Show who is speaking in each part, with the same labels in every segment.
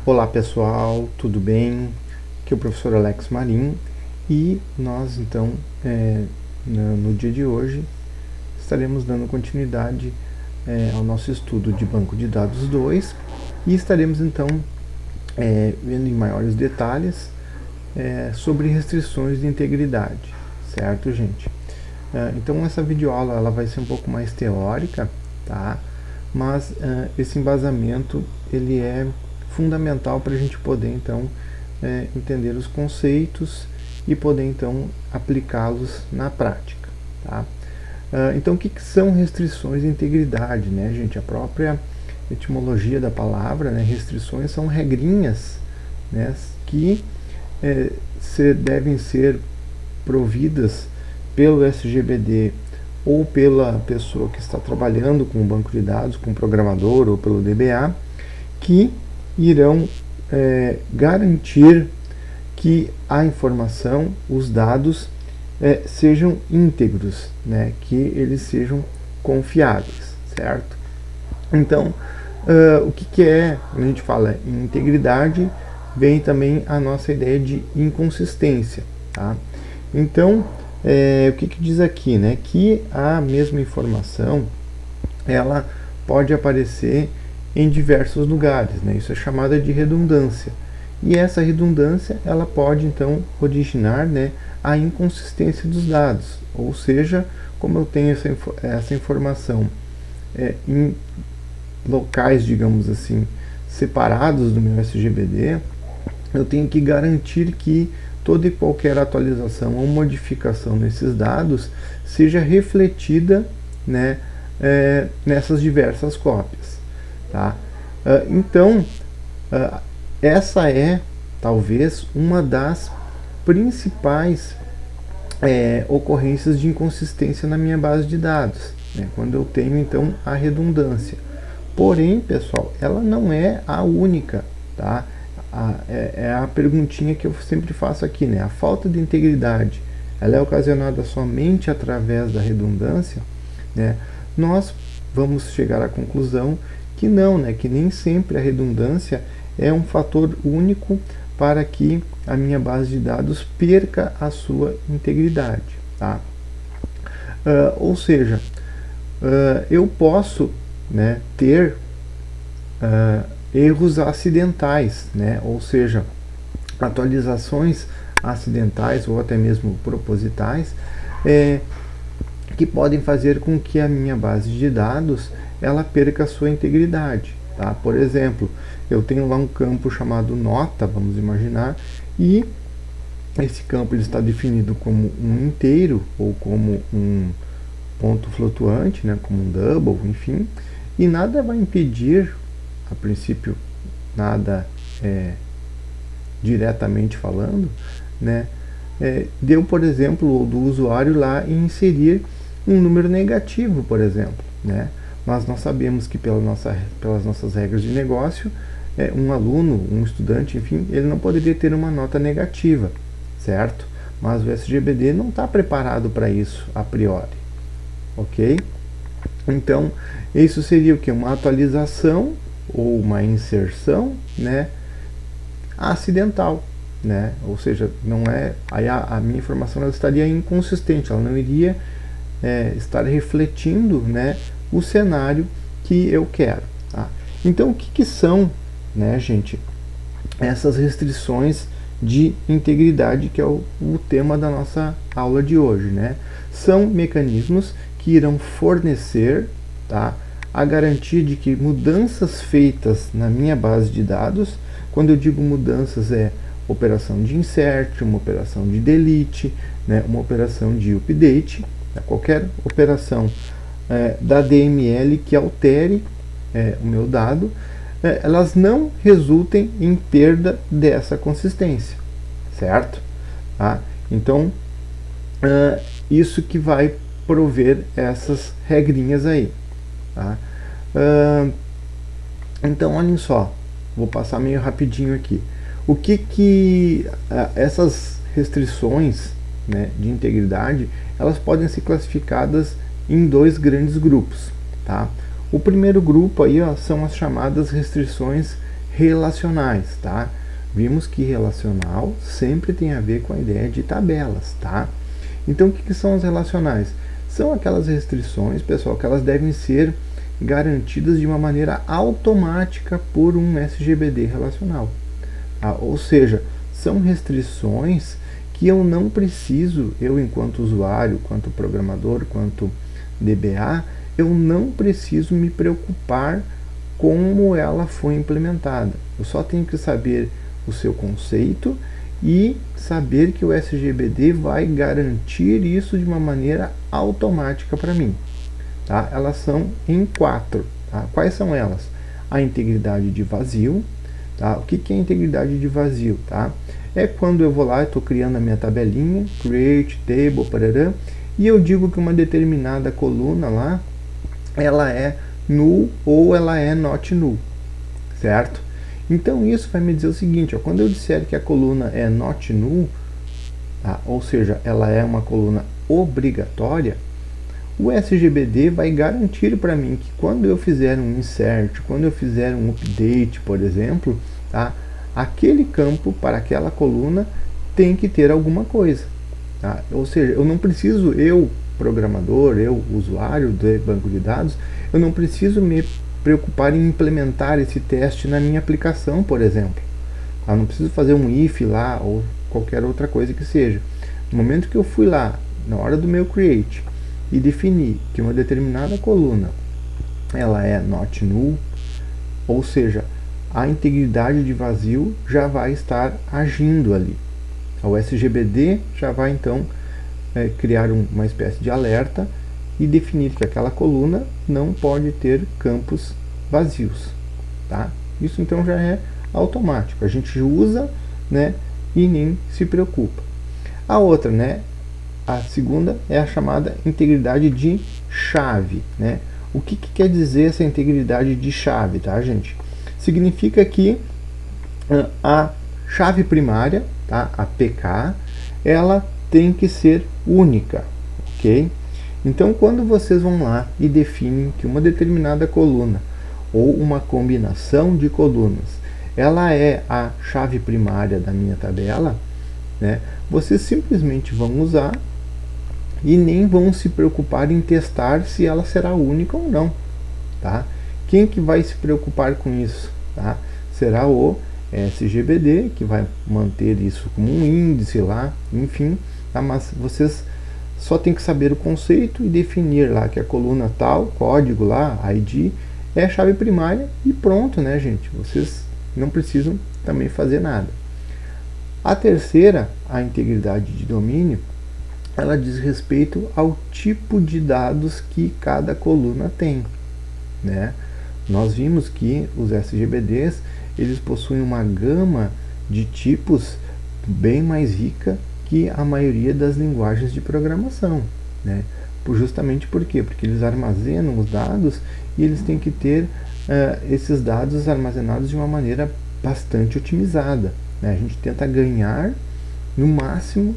Speaker 1: Olá pessoal, tudo bem? Aqui é o professor Alex Marim e nós então no dia de hoje estaremos dando continuidade ao nosso estudo de Banco de Dados 2 e estaremos então vendo em maiores detalhes sobre restrições de integridade, certo, gente? Então essa videoaula ela vai ser um pouco mais teórica, tá? Mas esse embasamento ele é fundamental para a gente poder então entender os conceitos e poder então aplicá-los na prática, tá? Então o que são restrições de integridade, né, gente? A própria etimologia da palavra, né, restrições são regrinhas, né, que devem ser providas pelo SGBD ou pela pessoa que está trabalhando com o banco de dados, com o programador ou pelo DBA, que irão garantir que a informação, os dados, sejam íntegros, né? Que eles sejam confiáveis, certo? Então, o que é, quando a gente fala em integridade, vem também a nossa ideia de inconsistência, tá? Então, o que diz aqui, né? Que a mesma informação, ela pode aparecer em diversos lugares, né? Isso é chamada de redundância. E essa redundância ela pode então originar, né, a inconsistência dos dados, ou seja, como eu tenho essa informação em locais, digamos assim, separados do meu SGBD, eu tenho que garantir que toda e qualquer atualização ou modificação nesses dados seja refletida, né, nessas diversas cópias. Tá? Então, essa é talvez uma das principais ocorrências de inconsistência na minha base de dados, né? Quando eu tenho então a redundância. Porém, pessoal, ela não é a única, tá? É a perguntinha que eu sempre faço aqui, né? A falta de integridade, ela é ocasionada somente através da redundância, né? Nós vamos chegar à conclusão que não, né? Que nem sempre a redundância é um fator único para que a minha base de dados perca a sua integridade, tá? Ou seja, eu posso, né, ter erros acidentais, né? Ou seja, atualizações acidentais ou até mesmo propositais que podem fazer com que a minha base de dados ela perca a sua integridade, tá? Por exemplo, eu tenho lá um campo chamado nota, vamos imaginar, e esse campo ele está definido como um inteiro ou como um ponto flutuante, né, como um double, enfim, e nada vai impedir, a princípio, nada diretamente falando, né, de eu, por exemplo, ou do usuário lá inserir um número negativo, por exemplo, né? Mas nós sabemos que pelas nossas regras de negócio, um aluno, um estudante, enfim, ele não poderia ter uma nota negativa, certo? Mas o SGBD não está preparado para isso a priori, ok? Então, isso seria o que? Uma atualização ou uma inserção, né, acidental, né? Ou seja, não é, aí a minha informação ela estaria inconsistente, ela não iria estar refletindo, né, o cenário que eu quero, tá? Então, o que são, né, gente, essas restrições de integridade, que é o tema da nossa aula de hoje, né? São mecanismos que irão fornecer, tá, a garantia de que mudanças feitas na minha base de dados, quando eu digo mudanças, operação de insert, uma operação de delete, né, uma operação de update, qualquer operação da DML que altere o meu dado, elas não resultem em perda dessa consistência, certo? Tá? Então, isso que vai prover essas regrinhas aí, tá? Então, olhem só, vou passar meio rapidinho aqui. O que essas restrições, né, de integridade, elas podem ser classificadas em dois grandes grupos, tá? O primeiro grupo aí, ó, são as chamadas restrições relacionais, tá? Vimos que relacional sempre tem a ver com a ideia de tabelas, tá? Então, o que são os relacionais? São aquelas restrições, pessoal, que elas devem ser garantidas de uma maneira automática por um SGBD relacional. Tá? Ou seja, são restrições que eu não preciso, eu enquanto usuário, quanto programador, quanto DBA, eu não preciso me preocupar como ela foi implementada. Eu só tenho que saber o seu conceito e saber que o SGBD vai garantir isso de uma maneira automática para mim. Tá? Elas são em 4. Tá? Quais são elas? A integridade de vazio. Tá? O que é integridade de vazio? Tá? É quando eu vou lá, estou criando a minha tabelinha, create, table, parará, e eu digo que uma determinada coluna lá, ela é null ou ela é not null, certo? Então isso vai me dizer o seguinte, ó, quando eu disser que a coluna é not null, tá? Ou seja, ela é uma coluna obrigatória, o SGBD vai garantir para mim que quando eu fizer um insert, quando eu fizer um update, por exemplo, tá? Aquele campo para aquela coluna tem que ter alguma coisa. Tá? Ou seja, eu não preciso, eu programador, eu usuário do banco de dados, eu não preciso me preocupar em implementar esse teste na minha aplicação, por exemplo. Eu não preciso fazer um if lá ou qualquer outra coisa que seja. No momento que eu fui lá, na hora do meu create, e defini que uma determinada coluna ela é not null, ou seja, a integridade de vazio já vai estar agindo ali. O SGBD já vai então criar uma espécie de alerta e definir que aquela coluna não pode ter campos vazios. Tá? Isso então já é automático. A gente usa, né, e nem se preocupa. A outra, né, a segunda é a chamada integridade de chave. Né? O que quer dizer essa integridade de chave, tá, gente? Significa que a chave primária, tá, a PK, ela tem que ser única, ok? Então, quando vocês vão lá e definem que uma determinada coluna ou uma combinação de colunas, ela é a chave primária da minha tabela, né, vocês simplesmente vão usar e nem vão se preocupar em testar se ela será única ou não, tá? Quem que vai se preocupar com isso? Tá? Será o SGBD, que vai manter isso como um índice lá, enfim, tá? Mas vocês só tem que saber o conceito e definir lá que a coluna tal, código lá, ID, é a chave primária e pronto, né, gente? Vocês não precisam também fazer nada. A terceira, a integridade de domínio, ela diz respeito ao tipo de dados que cada coluna tem, né? Nós vimos que os SGBDs, eles possuem uma gama de tipos bem mais rica que a maioria das linguagens de programação, né? Justamente por quê? Porque eles armazenam os dados e eles têm que ter esses dados armazenados de uma maneira bastante otimizada, né? A gente tenta ganhar no máximo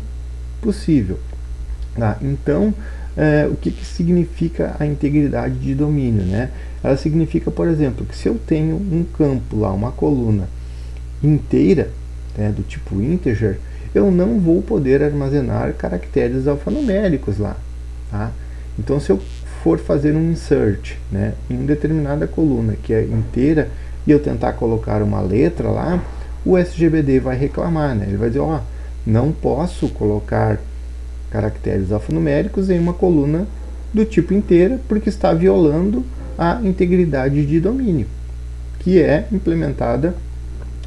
Speaker 1: possível. Tá? Então, o que significa a integridade de domínio? Né? Ela significa, por exemplo, que se eu tenho um campo lá, uma coluna inteira, né, do tipo integer, eu não vou poder armazenar caracteres alfanuméricos lá. Tá? Então, se eu for fazer um insert, né, em uma determinada coluna que é inteira e eu tentar colocar uma letra lá, o SGBD vai reclamar, né? Ele vai dizer, ó, não posso colocar caracteres alfanuméricos em uma coluna do tipo inteira porque está violando a integridade de domínio, que é implementada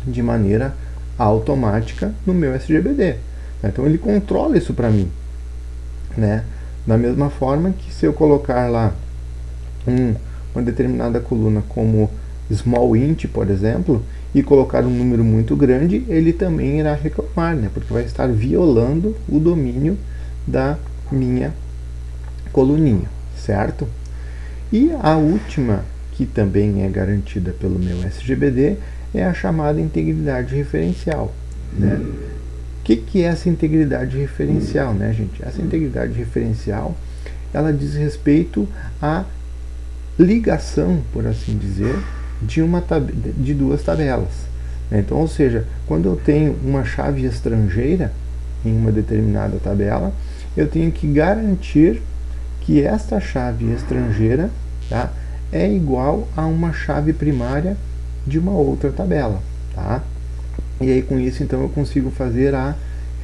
Speaker 1: de maneira automática no meu SGBD. Então ele controla isso para mim, né? Da mesma forma que se eu colocar lá uma determinada coluna como small int, por exemplo, e colocar um número muito grande, ele também irá reclamar, né? Porque vai estar violando o domínio da minha coluninha, certo? E a última, que também é garantida pelo meu SGBD, é a chamada integridade referencial, né? O que é essa integridade referencial, né, gente? Essa integridade referencial, ela diz respeito à ligação, por assim dizer, de duas tabelas. Então, ou seja, quando eu tenho uma chave estrangeira em uma determinada tabela, eu tenho que garantir que esta chave estrangeira, tá, é igual a uma chave primária de uma outra tabela. Tá? E aí com isso então eu consigo fazer a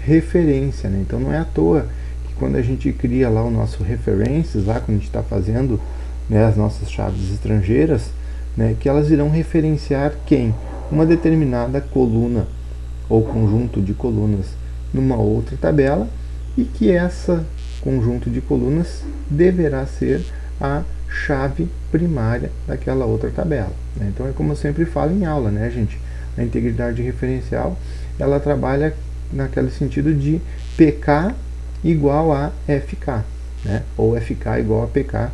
Speaker 1: referência. Né? Então não é à toa que quando a gente cria lá o nosso references, lá quando a gente está fazendo, né, as nossas chaves estrangeiras, né, que elas irão referenciar quem? Uma determinada coluna ou conjunto de colunas numa outra tabela, e que essa conjunto de colunas deverá ser a chave primária daquela outra tabela. Né? Então é como eu sempre falo em aula, né, gente? A integridade referencial, ela trabalha naquele sentido de PK igual a FK, né? Ou FK igual a PK,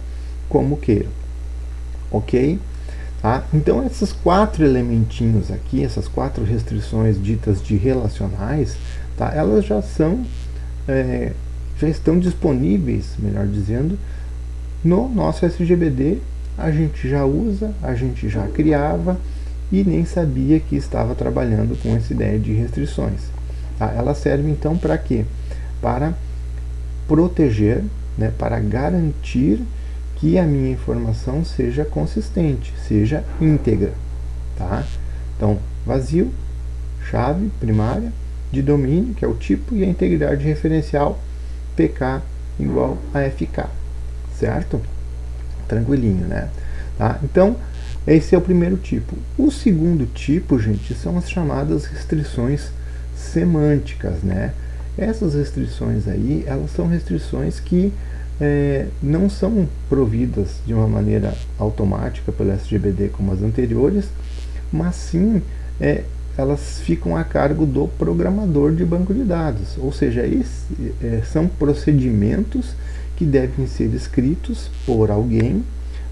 Speaker 1: como queiram. Ok? Tá? Então esses quatro elementinhos aqui, essas quatro restrições ditas de relacionais, tá? Elas já estão disponíveis, melhor dizendo, no nosso SGBD. A gente já usa, a gente já criava e nem sabia que estava trabalhando com essa ideia de restrições. Tá? Ela serve então para quê? Para proteger, né, para garantir que a minha informação seja consistente, seja íntegra. Tá? Então, vazio, chave primária, de domínio, que é o tipo, e a integridade referencial, PK igual a FK. Certo? Tranquilinho, né? Tá? Então, esse é o primeiro tipo. O segundo tipo, gente, são as chamadas restrições semânticas, né? Essas restrições aí, elas são restrições que não são providas de uma maneira automática pelo SGBD como as anteriores, mas sim elas ficam a cargo do programador de banco de dados, ou seja, são procedimentos que devem ser escritos por alguém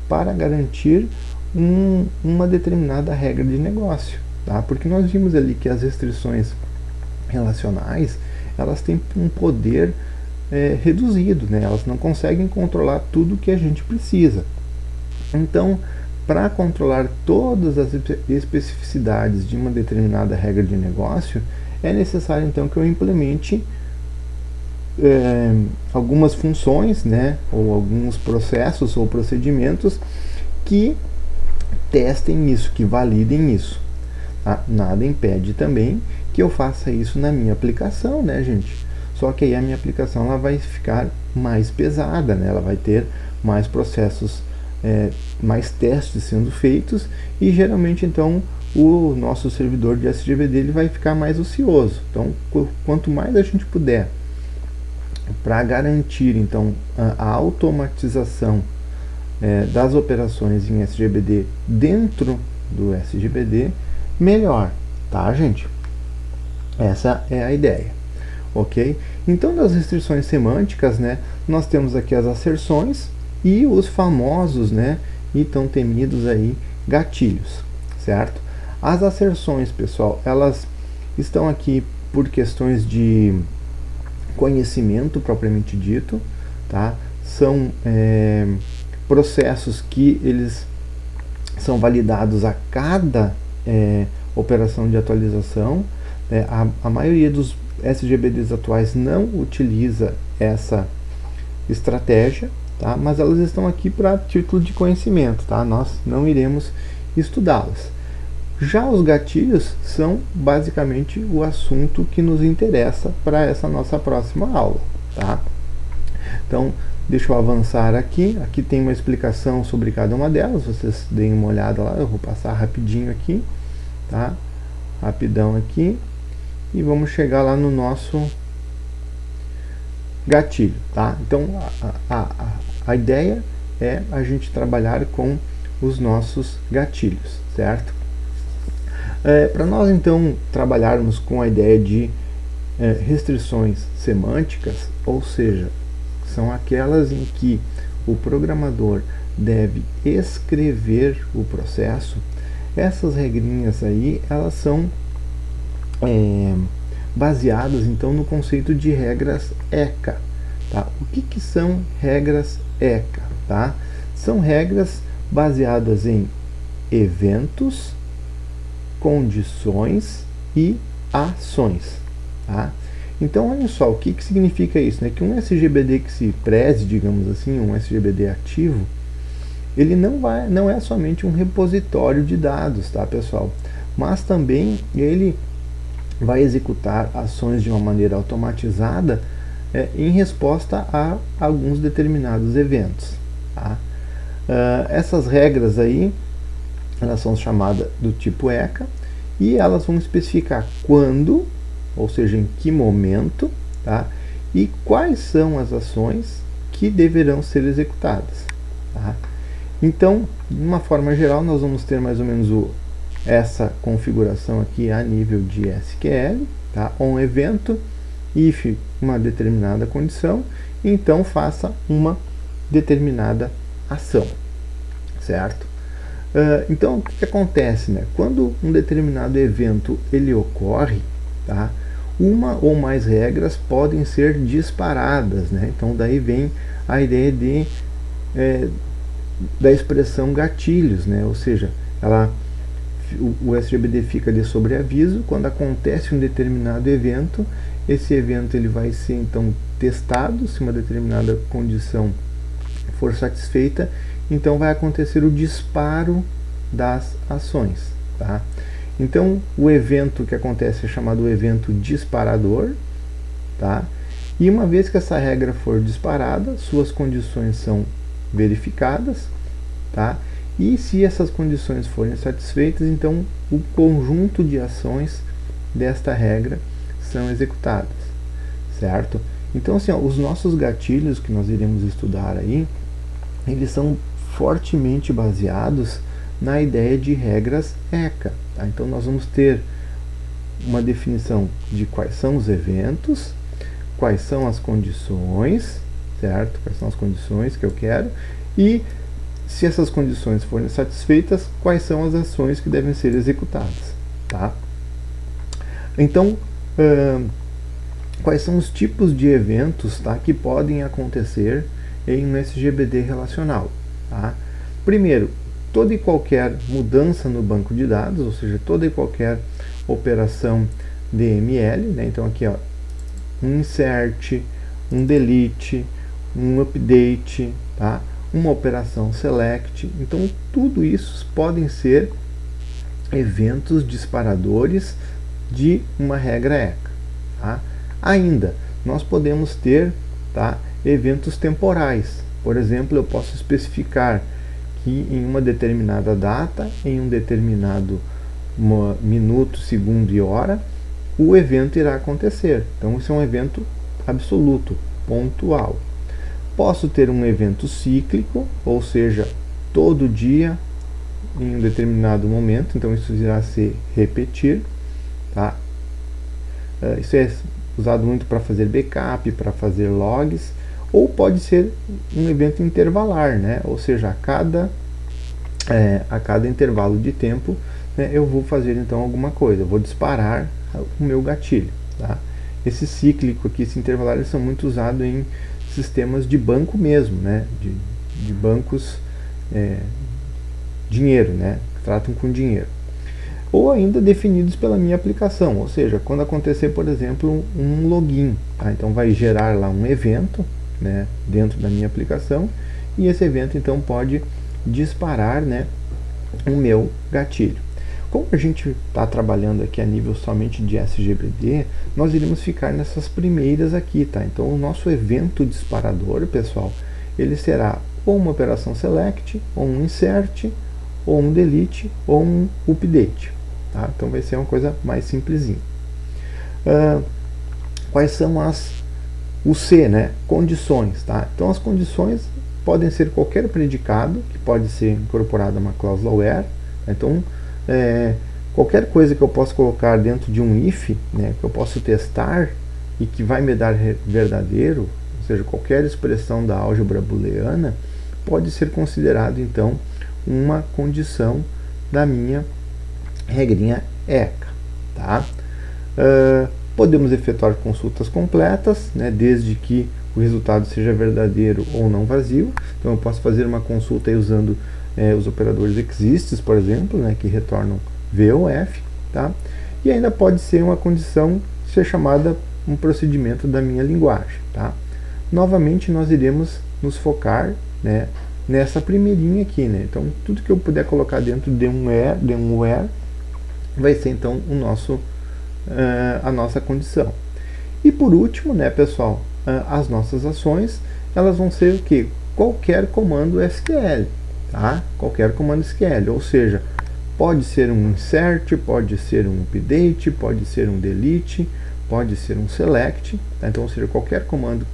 Speaker 1: para garantir uma determinada regra de negócio, tá? Porque nós vimos ali que as restrições relacionais, elas têm um poder reduzido, né? Elas não conseguem controlar tudo que a gente precisa. Então, para controlar todas as especificidades de uma determinada regra de negócio, é necessário então que eu implemente algumas funções, né, ou alguns processos ou procedimentos que testem isso, que validem isso. Tá? Nada impede também que eu faça isso na minha aplicação, né, gente? Só que aí a minha aplicação ela vai ficar mais pesada, né? Ela vai ter mais processos, mais testes sendo feitos, e geralmente então o nosso servidor de SGBD ele vai ficar mais ocioso. Então, quanto mais a gente puder para garantir então a automatização das operações em SGBD dentro do SGBD, melhor, tá, gente? Essa é a ideia. Ok? Então, das restrições semânticas, né, nós temos aqui as asserções e os famosos, né, e tão temidos aí, gatilhos, certo? As asserções, pessoal, elas estão aqui por questões de conhecimento propriamente dito, tá? São processos que eles são validados a cada operação de atualização. A maioria dos SGBDs atuais não utiliza essa estratégia, tá? Mas elas estão aqui para título de conhecimento, tá? Nós não iremos estudá-las. Já os gatilhos são basicamente o assunto que nos interessa para essa nossa próxima aula, tá? Então, deixa eu avançar aqui. Aqui tem uma explicação sobre cada uma delas, vocês deem uma olhada lá, eu vou passar rapidinho aqui, tá? Rapidão aqui. E vamos chegar lá no nosso gatilho, tá? Então, a ideia é a gente trabalhar com os nossos gatilhos, certo? Para nós, então, trabalharmos com a ideia de restrições semânticas, ou seja, são aquelas em que o programador deve escrever o processo. Essas regrinhas aí, elas são baseadas então no conceito de regras ECA. Tá? O que são regras ECA? Tá? São regras baseadas em eventos, condições e ações. Tá? Então, olha só, o que significa isso? Né? Que um SGBD que se preze, digamos assim, um SGBD ativo, ele não é somente um repositório de dados, tá, pessoal? Mas também ele vai executar ações de uma maneira automatizada em resposta a alguns determinados eventos. Tá? Essas regras aí, elas são chamadas do tipo ECA, e elas vão especificar quando, ou seja, em que momento, tá? E quais são as ações que deverão ser executadas. Tá? Então, de uma forma geral, nós vamos ter mais ou menos essa configuração aqui a nível de SQL, tá? Um evento, if uma determinada condição, então faça uma determinada ação, certo? Então, o que acontece, né? Quando um determinado evento ele ocorre, tá? Uma ou mais regras podem ser disparadas, né? Então, daí vem a ideia da expressão gatilhos, né? Ou seja, o SGBD fica de sobreaviso. Quando acontece um determinado evento, esse evento ele vai ser então testado. Se uma determinada condição for satisfeita, então vai acontecer o disparo das ações. Tá? Então, o evento que acontece é chamado evento disparador. Tá? E uma vez que essa regra for disparada, suas condições são verificadas. Tá? E se essas condições forem satisfeitas, então o conjunto de ações desta regra são executadas. Certo? Então, assim, os nossos gatilhos que nós iremos estudar aí, eles são fortemente baseados na ideia de regras ECA. Tá? Então, nós vamos ter uma definição de quais são os eventos, quais são as condições, certo? Quais são as condições que eu quero, e se essas condições forem satisfeitas, quais são as ações que devem ser executadas. Tá? Então, quais são os tipos de eventos, tá, que podem acontecer em um SGBD relacional? Tá? Primeiro, toda e qualquer mudança no banco de dados, ou seja, toda e qualquer operação DML, né? Então aqui, ó, um insert, um delete, um update, tá? Uma operação select. Então tudo isso podem ser eventos disparadores de uma regra ECA. Tá? Ainda, nós podemos ter, tá, eventos temporais. Por exemplo, eu posso especificar que em uma determinada data, em um determinado minuto, segundo e hora, o evento irá acontecer. Então, isso é um evento absoluto, pontual. Posso ter um evento cíclico, ou seja, todo dia, em um determinado momento, então isso irá se repetir. Tá? Isso é usado muito para fazer backup, para fazer logs, ou pode ser um evento intervalar, né? Ou seja, a cada intervalo de tempo, né, eu vou fazer então alguma coisa, eu vou disparar o meu gatilho. Tá? Esse cíclico aqui, esse intervalar, eles são muito usados em sistemas de banco mesmo, né? de bancos dinheiro, né? Que tratam com dinheiro. Ou ainda definidos pela minha aplicação, ou seja, quando acontecer, por exemplo, um login, tá? Então vai gerar lá um evento, né, dentro da minha aplicação, e esse evento então pode disparar, né, o meu gatilho. Como a gente está trabalhando aqui a nível somente de SGBD, nós iremos ficar nessas primeiras aqui, tá? Então o nosso evento disparador, pessoal, ele será ou uma operação select, ou um insert, ou um delete, ou um update. Tá? Então vai ser uma coisa mais simplesinha. Quais são o C, né? Condições. Tá? Então as condições podem ser qualquer predicado, que pode ser incorporado a uma cláusula where. Então qualquer coisa que eu possa colocar dentro de um if, né, que eu posso testar e que vai me dar verdadeiro, ou seja, qualquer expressão da álgebra booleana, pode ser considerado então uma condição da minha regrinha ECA. Tá? Podemos efetuar consultas completas, né, desde que o resultado seja verdadeiro ou não vazio. Então eu posso fazer uma consulta aí usando os operadores exists, por exemplo, né, que retornam V ou F, tá? E ainda pode ser uma condição ser chamada um procedimento da minha linguagem, tá? Novamente nós iremos nos focar, né, nessa primeirinha aqui, né? Então tudo que eu puder colocar dentro de um where vai ser então o nosso a nossa condição. E por último, né, pessoal, as nossas ações, elas vão ser o que? Qualquer comando SQL, tá? Qualquer comando SQL, ou seja, pode ser um insert, pode ser um update, pode ser um delete, pode ser um select, tá? Então, ou seja, qualquer comando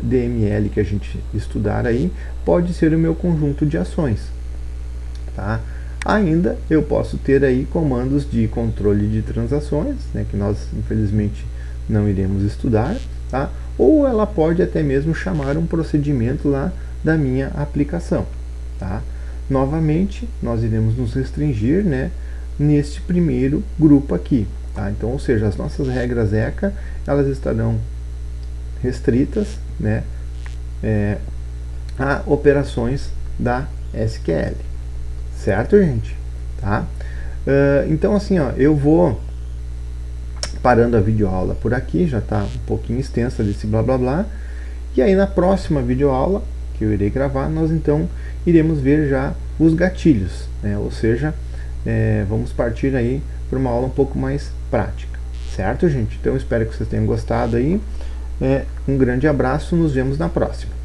Speaker 1: DML que a gente estudar aí, pode ser o meu conjunto de ações, tá? Ainda eu posso ter aí comandos de controle de transações, né, que nós infelizmente não iremos estudar, tá? Ou ela pode até mesmo chamar um procedimento lá da minha aplicação, tá? Novamente, nós iremos nos restringir, né, neste primeiro grupo aqui, tá? Então, ou seja, as nossas regras ECA, elas estarão restritas, né, a operações da SQL. Certo, gente? Tá? Então, assim, ó, eu vou parando a videoaula por aqui, já está um pouquinho extensa desse blá blá blá. E aí na próxima videoaula que eu irei gravar, nós então iremos ver já os gatilhos, né? Ou seja, vamos partir aí para uma aula um pouco mais prática. Certo, gente? Então, eu espero que vocês tenham gostado aí. Um grande abraço, nos vemos na próxima.